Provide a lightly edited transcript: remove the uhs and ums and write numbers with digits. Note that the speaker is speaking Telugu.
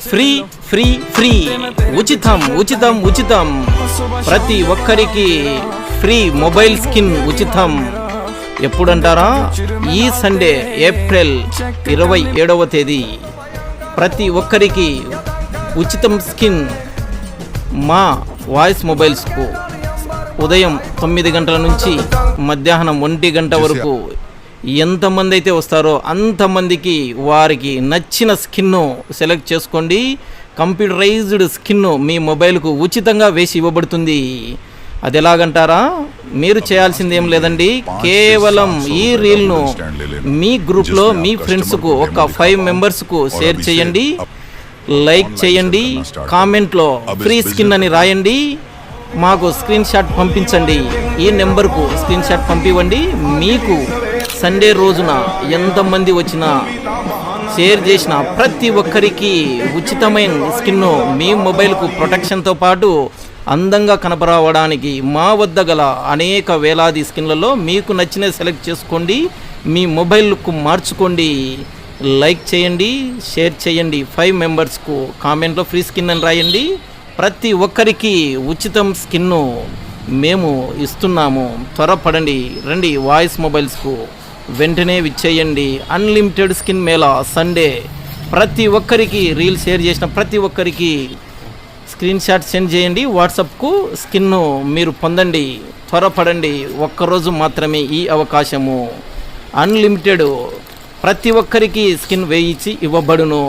ఫ్రీ ఫ్రీ ఫ్రీ, ఉచితం ఉచితం ఉచితం, ప్రతి ఒక్కరికి ఫ్రీ మొబైల్ స్కిన్ ఉచితం. ఎప్పుడంటారా? ఈ సండే ఏప్రిల్ 27వ తేదీ ప్రతి ఒక్కరికి ఉచితం స్కిన్ మా వాయిస్ మొబైల్స్కు ఉదయం 9 గంటల నుంచి మధ్యాహ్నం 1 గంట వరకు ఎంతమంది అయితే వస్తారో అంతమందికి వారికి నచ్చిన స్కిన్ను సెలెక్ట్ చేసుకోండి. కంప్యూటరైజ్డ్ స్కిన్ను మీ మొబైల్కు ఉచితంగా వేసి ఇవ్వబడుతుంది. అది ఎలాగంటారా? మీరు చేయాల్సింది ఏం లేదండి, కేవలం ఈ రీల్ను మీ గ్రూప్లో మీ ఫ్రెండ్స్కు ఒక 5 మెంబర్స్కు షేర్ చేయండి, లైక్ చేయండి, కామెంట్లో ఫ్రీ స్కిన్ అని రాయండి, మాకు స్క్రీన్ షాట్ పంపించండి. ఈ నెంబర్కు స్క్రీన్ షాట్ పంపివ్వండి. మీకు సండే రోజున ఎంతమంది వచ్చినా షేర్ చేసిన ప్రతి ఒక్కరికి ఉచితమైన స్కిన్ను మీ మొబైల్కు ప్రొటెక్షన్తో పాటు అందంగా కనపరావడానికి మా వద్ద గల అనేక వేలాది స్కిన్లలో మీకు నచ్చిన సెలెక్ట్ చేసుకోండి, మీ మొబైల్కు మార్చుకోండి. లైక్ చేయండి, షేర్ చేయండి, 5 మెంబర్స్కు కామెంట్లో ఫ్రీ స్కిన్ అని రాయండి. ప్రతి ఒక్కరికి ఉచితం స్కిన్ను మేము ఇస్తున్నాము. త్వరపడండి, రండి వాయిస్ మొబైల్స్కు వెంటనే విచ్చేయండి. అన్లిమిటెడ్ స్కిన్ మేళా సండే. ప్రతి ఒక్కరికి రీల్ షేర్ చేసిన ప్రతి ఒక్కరికి స్క్రీన్ షాట్ సెండ్ చేయండి వాట్సాప్కు, స్కిన్ను మీరు పొందండి. త్వరపడండి, ఒక్కరోజు మాత్రమే ఈ అవకాశము. అన్లిమిటెడ్ ప్రతి ఒక్కరికి స్కిన్ వేయించి ఇవ్వబడును.